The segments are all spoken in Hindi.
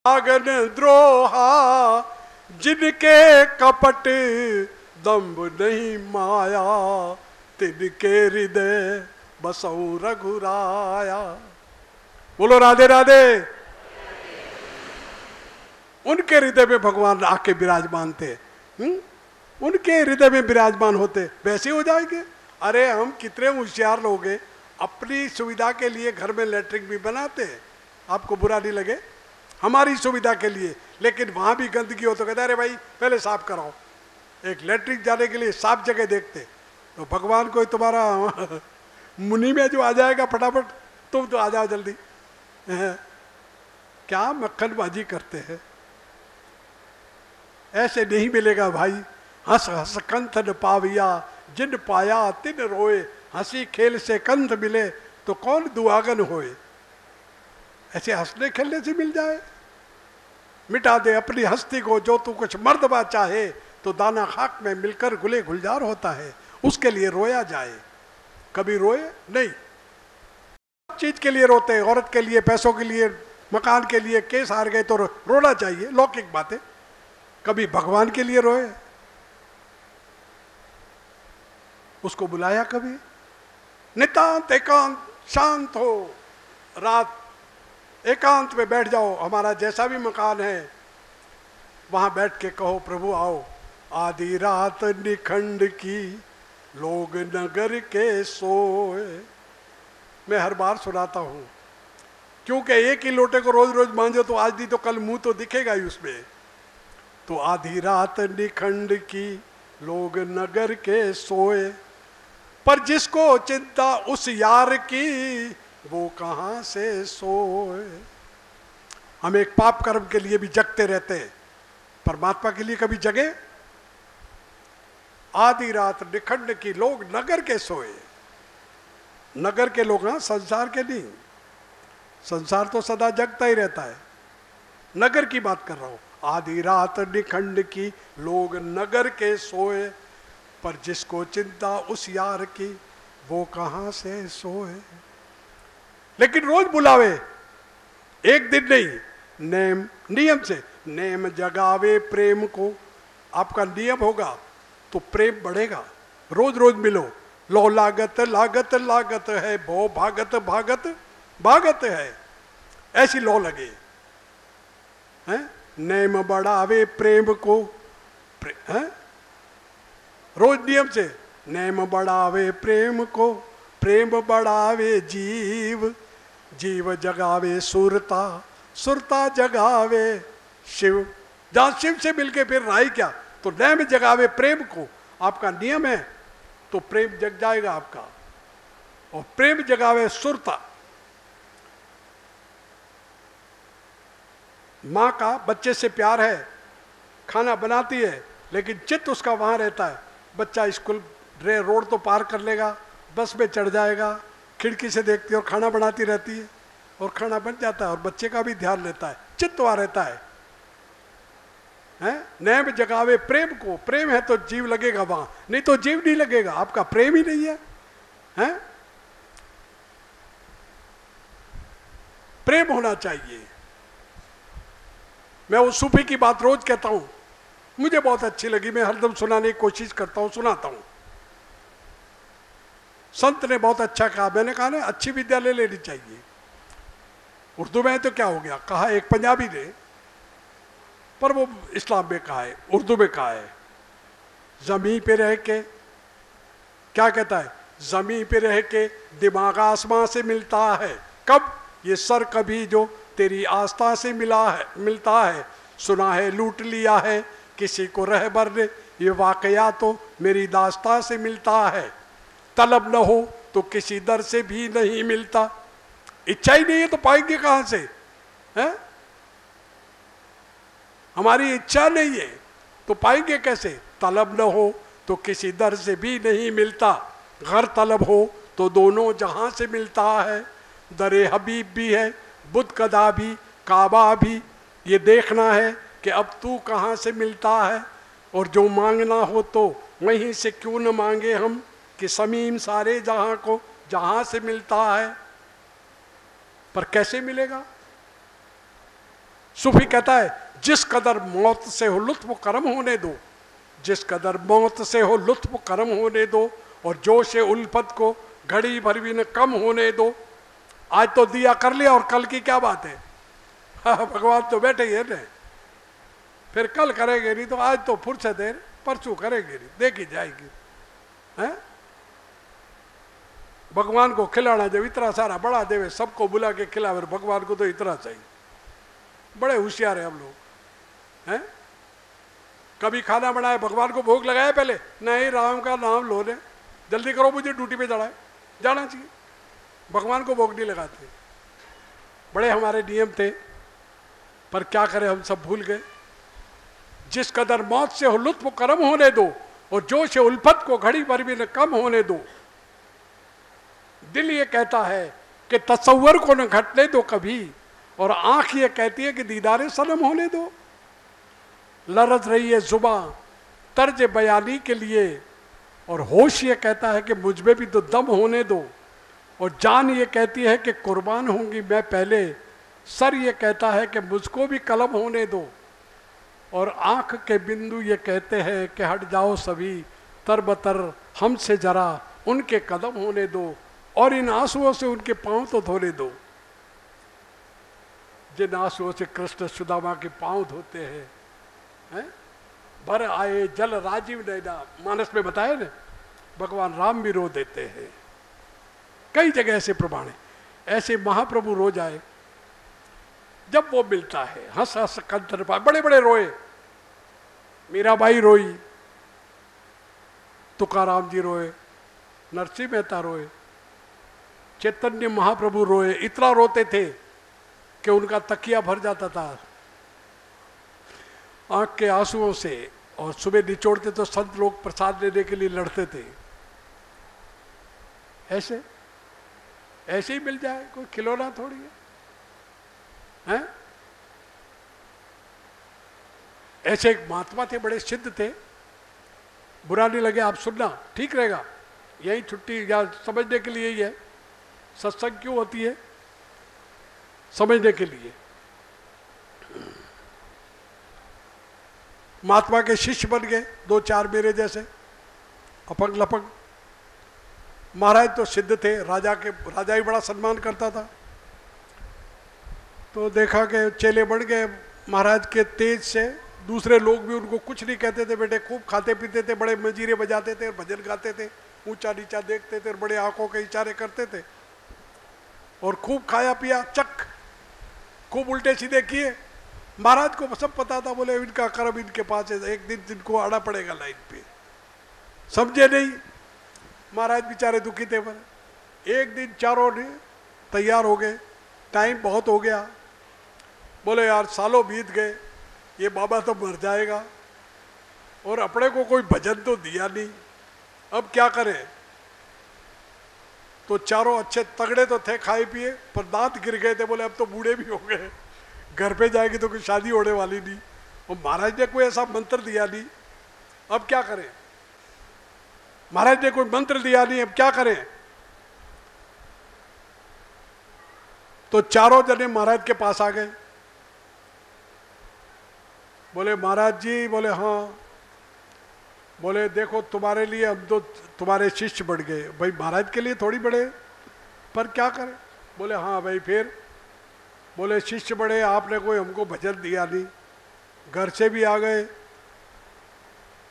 आगन द्रोहा जिनके कपट दम्भ नहीं माया, तिनके हृदय बसौ रघुराया। बोलो राधे राधे। उनके हृदय में भगवान आके विराजमान थे। उनके हृदय में विराजमान होते वैसे हो जाएंगे। अरे हम कितने होशियार लोग हैं, अपनी सुविधा के लिए घर में लैट्रिन भी बनाते हैं, आपको बुरा नहीं लगे, हमारी सुविधा के लिए। लेकिन वहां भी गंदगी हो तो कहते अरे भाई पहले साफ कराओ। एक लैट्रिन जाने के लिए साफ जगह देखते, तो भगवान को तुम्हारा मुनि में जो आ जाएगा फटाफट, तुम तो आ जाओ जल्दी। क्या मक्खनबाजी करते हैं, ऐसे नहीं मिलेगा भाई। हंस हंस कंथ न पाविया, जिन पाया तिन रोए, हंसी खेल से कंथ मिले तो कौन दुआगन होए। ऐसे हंसने खेलने से मिल जाए। मिटा दे अपनी हस्ती को जो तू कुछ मर्दबा चाहे, तो दाना खाक में मिलकर गुले गुलजार होता है, उसके लिए रोया जाए। कभी रोए नहीं, चीज के लिए रोते हैं, औरत के लिए, पैसों के लिए, मकान के लिए, केस हार गए तो रोना चाहिए, लौकिक बातें। कभी भगवान के लिए रोए, उसको बुलाया कभी। नितांत एकांत शांत हो, रात एकांत में बैठ जाओ, हमारा जैसा भी मकान है वहां बैठ के कहो प्रभु आओ। आधी रात निखंड की लोग नगर के सोए। मैं हर बार सुनाता हूं, क्योंकि एक ही लोटे को रोज रोज मांझो तो आज नहीं तो कल मुंह तो दिखेगा ही उसमें। तो आधी रात निखंड की लोग नगर के सोए, पर जिसको चिंता उस यार की वो कहां से सोए। हम एक पाप कर्म के लिए भी जगते रहते हैं, परमात्मा के लिए कभी जगे। आधी रात निखंड की लोग नगर के सोए। नगर के लोग, हाँ, संसार के नहीं। संसार तो सदा जगता ही रहता है, नगर की बात कर रहा हूं। आधी रात निखंड की लोग नगर के सोए, पर जिसको चिंता उस यार की वो कहां से सोए। लेकिन रोज बुलावे, एक दिन नहीं, नेम नियम से। नेम जगावे प्रेम को, आपका नियम होगा तो प्रेम बढ़ेगा। रोज रोज मिलो। लो लागत लागत लागत है, भो भागत भागत भागत है, ऐसी लो लगे हैं। नेम बढ़ावे प्रेम को, रोज नियम से। नेम बढ़ावे प्रेम को, प्रेम बढ़ावे जीव, जीव जगावे सुरता, सुरता जगावे शिव। जहां शिव से मिलके फिर रहा ही क्या। तो नेम जगावे प्रेम को, आपका नियम है तो प्रेम जग जाएगा आपका। और प्रेम जगावे सुरता। माँ का बच्चे से प्यार है, खाना बनाती है, लेकिन चित्त उसका वहां रहता है। बच्चा स्कूल रोड तो पार कर लेगा, बस में चढ़ जाएगा, खिड़की से देखती है और खाना बनाती रहती है, और खाना बन जाता है और बच्चे का भी ध्यान रहता है, चित्त वहां रहता है। नैम जगावे प्रेम को, प्रेम है तो जीव लगेगा वहां, नहीं तो जीव नहीं लगेगा, आपका प्रेम ही नहीं है, हैं? प्रेम होना चाहिए। मैं उस सूफी की बात रोज कहता हूं, मुझे बहुत अच्छी लगी, मैं हरदम सुनाने की कोशिश करता हूं, सुनाता हूं। संत ने बहुत अच्छा कहा, मैंने कहा ना अच्छी विद्या ले लेनी चाहिए। उर्दू में है तो क्या हो गया, कहा एक पंजाबी ने, पर वो इस्लाम में कहा है, उर्दू में कहा है। जमीन पे रह के, क्या कहता है, जमीन पे रह के दिमाग आसमां से मिलता है, कब ये सर कभी जो तेरी आस्था से मिलता है। सुना है लूट लिया है किसी को रहबर ने, ये वाकया तो मेरी दास्तां से मिलता है। तलब न हो तो किसी दर से भी नहीं मिलता। इच्छा ही नहीं है तो पाएंगे कहां से, हैं? हमारी इच्छा नहीं है तो पाएंगे कैसे। तलब न हो तो किसी दर से भी नहीं मिलता, घर तलब हो तो दोनों जहां से मिलता है। दरे हबीब भी है, बुद्ध कदा भी, काबा भी, ये देखना है कि अब तू कहाँ से मिलता है। और जो मांगना हो तो वहीं से क्यों न मांगे हम, कि समीम सारे जहां को जहां से मिलता है। पर कैसे मिलेगा, सूफी कहता है जिस कदर मौत से हो लुत्फ करम होने दो, जिस कदर मौत से हो लुत्फ करम होने दो, और जोश उल्फत को घड़ी भर भी न कम होने दो। आज तो दिया कर लिया और कल की क्या बात है। हाँ, भगवान तो बैठे ही है ना, फिर कल करेंगे नहीं, तो आज तो फुर्सत है, परसों करेंगे नहीं, देखी जाएगी। हैं? भगवान को खिलाना जब इतना सारा बड़ा देवे, सबको बुला के खिलावे, भगवान को तो इतना चाहिए। बड़े होशियार है हम लोग। हैं? कभी खाना बनाए, भगवान को भोग लगाया पहले? नहीं, राम का नाम लो ने, जल्दी करो मुझे ड्यूटी पे जाना है, जाना चाहिए। भगवान को भोग नहीं लगाते। बड़े हमारे नियम थे, पर क्या करें, हम सब भूल गए। जिस कदर मौत से हो लुत्फ करम होने दो, और जोश उल्फत को घड़ी भर भी न कम होने दो। दिल ये कहता है कि तसव्वुर को न घटने दो कभी, और आंख ये कहती है कि दीदारे सनम होने दो। लरज रही है जुबां तर्ज बयानी के लिए, और होश ये कहता है कि मुझ में भी तो दम होने दो। और जान ये कहती है कि कुर्बान होंगी मैं पहले, सर ये कहता है कि मुझको भी कलम होने दो। और आंख के बिंदु ये कहते हैं कि हट जाओ सभी, तरबतर हमसे जरा उनके कदम होने दो, और इन आंसुओं से उनके पांव तो धोने दो। जिन आंसुओं से कृष्ण सुदामा के पांव धोते हैं, हैं? भर आए जल राजीव नैना, मानस में बताया ना, भगवान राम भी रो देते हैं। कई जगह ऐसे प्रमाण है। ऐसे महाप्रभु रो जाए, जब वो मिलता है हंस हंस कंठन पाए, बड़े बड़े रोए। मीराबाई रोई, तुकाराम जी रोए, नरसिंह मेहता रोए, चैतन्य महाप्रभु रोए। इतना रोते थे कि उनका तकिया भर जाता था आंख के आंसुओं से। और सुबह निचोड़ते तो संत लोग प्रसाद लेने के लिए लड़ते थे। ऐसे ऐसे ही मिल जाए, कोई खिलौना थोड़ी है, हैं? ऐसे एक महात्मा थे, बड़े सिद्ध थे। बुरा नहीं लगे आप सुनना, ठीक रहेगा, यही छुट्टी या समझने के लिए ही है। सत्संग क्यों होती है? समझने के लिए। महात्मा के शिष्य बन गए दो चार मेरे जैसे, अपंग लपंग। महाराज तो सिद्ध थे, राजा ही बड़ा सम्मान करता था। तो देखा कि चेले बढ़ गए महाराज के तेज से, दूसरे लोग भी उनको कुछ नहीं कहते थे। बेटे खूब खाते पीते थे, बड़े मंजीरे बजाते थे, भजन गाते थे, ऊंचा नीचा देखते थे, बड़े आंखों के इशारे करते थे, और खूब खाया पिया, चक खूब उल्टे सीधे किए। महाराज को सब पता था, बोले इनका कर्म इनके पास है, एक दिन इनको आना पड़ेगा लाइन पे। समझे नहीं, महाराज बेचारे दुखी थे। पर एक दिन चारों ने तैयार हो गए, टाइम बहुत हो गया। बोले यार सालों बीत गए, ये बाबा तो मर जाएगा, और अपने को कोई भजन तो दिया नहीं, अब क्या करें। तो चारों अच्छे तगड़े तो थे, खाए पिए, पर दांत गिर गए थे। बोले अब तो बूढ़े भी हो गए, घर पे जाएगी तो कोई शादी होने वाली नहीं, और महाराज ने कोई ऐसा मंत्र दिया नहीं, अब क्या करें। महाराज ने कोई मंत्र दिया नहीं, अब क्या करें। तो चारों जने महाराज के पास आ गए। बोले महाराज जी, बोले हाँ। बोले देखो तुम्हारे लिए हम तो तुम्हारे शिष्य बढ़ गए। भाई महाराज के लिए थोड़ी बढ़े, पर क्या करें। बोले हाँ भाई। फिर बोले शिष्य बढ़े, आपने कोई हमको भजन दिया नहीं, घर से भी आ गए,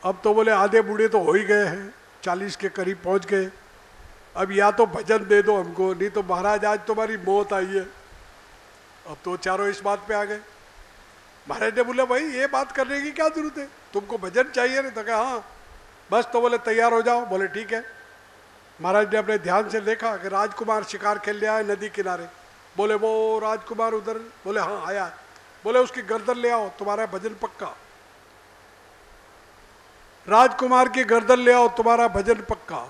अब तो बोले आधे बूढ़े तो हो ही गए हैं, 40 के करीब पहुंच गए, अब या तो भजन दे दो हमको, नहीं तो महाराज आज तुम्हारी मौत आई है। अब तो चारों इस बात पे आ गए। महाराज ने बोला भाई ये बात करने की क्या जरूरत है, तुमको भजन चाहिए ना। तो कहा हाँ बस। तो बोले तैयार हो जाओ। बोले ठीक है। महाराज ने अपने ध्यान से देखा कि राजकुमार शिकार खेलने आए नदी किनारे। बोले वो राजकुमार उधर। बोले हाँ आया। बोले उसकी गर्दन ले आओ, तुम्हारा भजन पक्का। राजकुमार की गर्दन ले आओ, तुम्हारा भजन पक्का।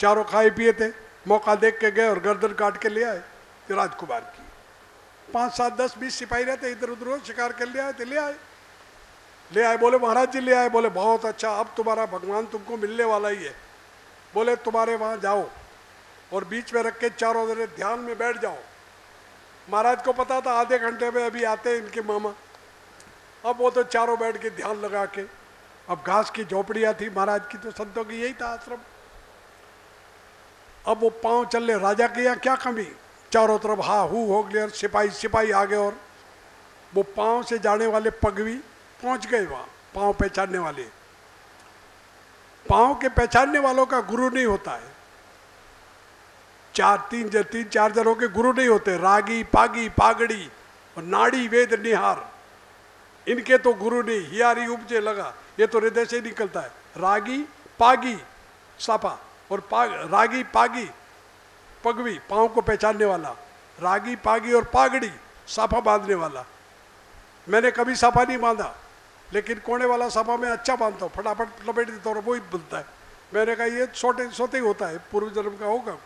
चारों खाए पिए थे, मौका देख के गए और गर्दन काट के ले आए राजकुमार की। 5 7 10 20 सिपाही रहते, इधर उधर शिकार कर ले आए थे, ले आए। बोले महाराज जी ले आए। बोले बहुत अच्छा, अब तुम्हारा भगवान तुमको मिलने वाला ही है। बोले तुम्हारे वहाँ जाओ और बीच में रख के चारों जने ध्यान में बैठ जाओ। महाराज को पता था आधे घंटे में अभी आते हैं इनके मामा। अब वो तो चारों बैठ के ध्यान लगा के, अब घास की झोपड़ियां थी महाराज की, तो संतों की यही था आश्रम। अब वो पांव चल रहे, राजा के यहाँ क्या कमी, चारों तरफ हा हू हो गया, सिपाही सिपाही आ गए, और वो पांव से जाने वाले पगवी पहुंच गए वहां, पांव पहचानने वाले। पांव के पहचानने वालों का गुरु नहीं होता है, तीन चार जनों के गुरु नहीं होते, रागी पागी पागड़ी और नाड़ी वेद निहार, इनके तो गुरु नहीं। हियारी उपजे लगा, ये तो हृदय से निकलता है। रागी पागी सापा और रागी पागी पगवी, पांव को पहचानने वाला, रागी पागी और पागड़ी साफा बांधने वाला। मैंने कभी साफा नहीं बांधा, लेकिन कोने वाला साफा मैं अच्छा बांधता हूँ, फटाफट लपेट देता हूँ, वो ही बोलता है। मैंने कहा ये सोते ही होता है, पूर्व जन्म का होगा,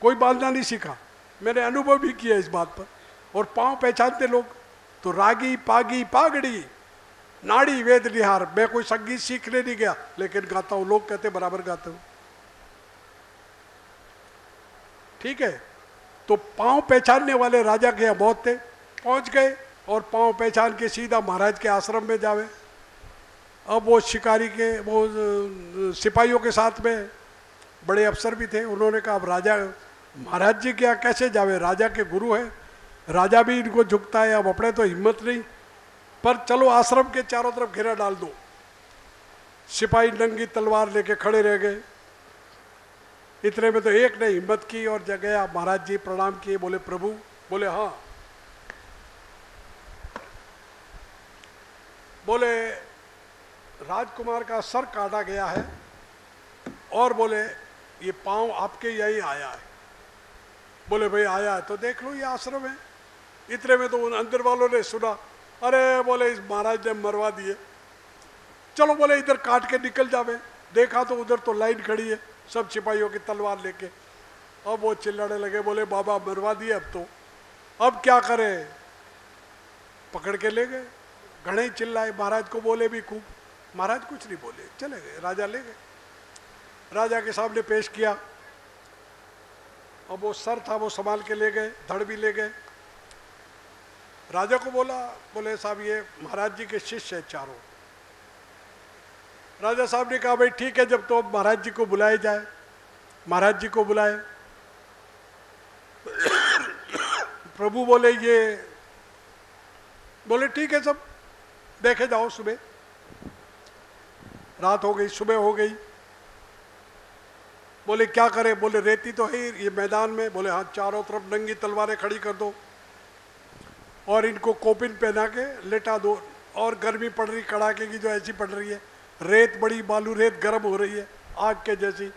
कोई बांधना नहीं सीखा। मैंने अनुभव भी किया इस बात पर। और पांव पहचानते लोग तो रागी पागी पागड़ी नाड़ी वेद निहार। मैं कोई संगीत सीखने नहीं गया, लेकिन गाता हूं, लोग कहते बराबर गाता हूं, ठीक है। तो पांव पहचानने वाले राजा के यहाँ बहुत थे, पहुंच गए और पांव पहचान के सीधा महाराज के आश्रम में जावे। अब वो शिकारी के वो सिपाहियों के साथ में बड़े अफसर भी थे, उन्होंने कहा अब राजा महाराज जी के यहाँ कैसे जावे, राजा के गुरु है, राजा भी इनको झुकता है, अब अपने तो हिम्मत नहीं, पर चलो आश्रम के चारों तरफ घेरा डाल दो। सिपाही नंगी तलवार लेके खड़े रह गए। इतने में तो एक ने हिम्मत की और गया, महाराज जी प्रणाम किए, बोले प्रभु, बोले हाँ, बोले राजकुमार का सर काटा गया है और बोले ये पांव आपके यही आया है। बोले भाई आया है तो देख लो, ये आश्रम है। इतने में तो उन अंदर वालों ने सुना, अरे बोले इस महाराज ने मरवा दिए, चलो बोले इधर काट के निकल जावे। देखा तो उधर तो लाइन खड़ी है, सब सिपाहियों की तलवार लेके। अब वो चिल्लाने लगे, बोले बाबा मरवा दिए, अब क्या करें। पकड़ के ले गए, घणे ही चिल्लाए, महाराज को बोले भी खूब, महाराज कुछ नहीं बोले, चले गए। राजा ले गए, राजा के सामने पेश किया। अब वो सर था वो संभाल के ले गए, धड़ भी ले गए। राजा को बोला, बोले साहब ये महाराज जी के शिष्य है चारों। राजा साहब ने कहा भाई ठीक है, जब तो महाराज जी को बुलाए जाए। महाराज जी को बुलाए। प्रभु बोले ये, बोले ठीक है, सब देखे जाओ। सुबह रात हो गई, सुबह हो गई। बोले क्या करें, बोले रेती तो है ये मैदान में। बोले हाँ, चारों तरफ नंगी तलवारें खड़ी कर दो और इनको कोपिन पहना के लेटा दो। और गर्मी पड़ रही कड़ाके की, जो ऐसी पड़ रही है, रेत बड़ी बालू रेत गर्म हो रही है आग के जैसी,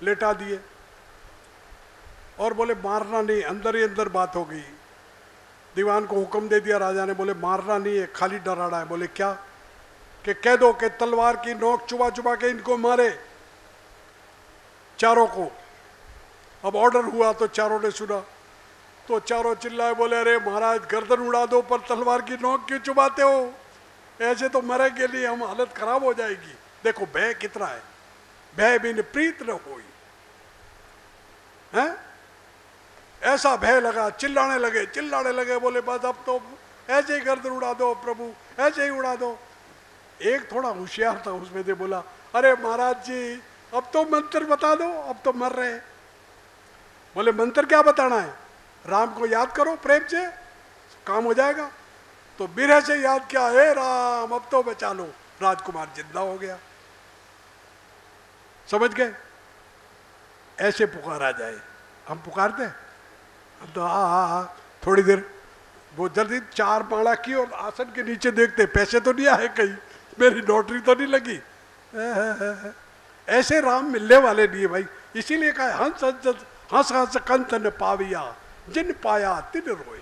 लेटा दिए। और बोले मारना नहीं, अंदर ही अंदर बात हो गई। दीवान को हुक्म दे दिया राजा ने, बोले मारना नहीं है, खाली डराना है। बोले क्या, कि कह दो कि तलवार की नोक चुबा चुबा के इनको मारे चारों को। अब ऑर्डर हुआ तो चारों ने सुना, तो चारों चिल्लाए, बोले अरे महाराज गर्दन उड़ा दो, पर तलवार की नोक क्यों चुबाते हो, ऐसे तो मरेंगे नहीं, हम हालत खराब हो जाएगी। देखो भय कितना है, भय बिन प्रीत न होई है। ऐसा भय लगा, चिल्लाने लगे। बोले बस अब तो ऐसे ही गर्दन उड़ा दो प्रभु, ऐसे ही उड़ा दो। एक थोड़ा होशियार था उसमें से बोला, अरे महाराज जी अब तो मंत्र बता दो, अब तो मर रहे हैं। बोले मंत्र क्या बताना है, राम को याद करो प्रेम से, काम हो जाएगा। तो बिरह से याद किया, हे राम अब तो बचा लो। राजकुमार जिंदा हो गया। समझ गए, ऐसे पुकारा जाए। हम पुकारते हैं, हम तो हाँ थोड़ी देर, वो जल्दी चार पाड़ा की और आसन के नीचे देखते पैसे तो नहीं आए कहीं, मेरी नौटरी तो नहीं लगी। ऐसे राम मिलने वाले नहीं है भाई। इसीलिए कहा हंस हंस हंस हंस कंत न पाविया, जिन पाया तिन रोए।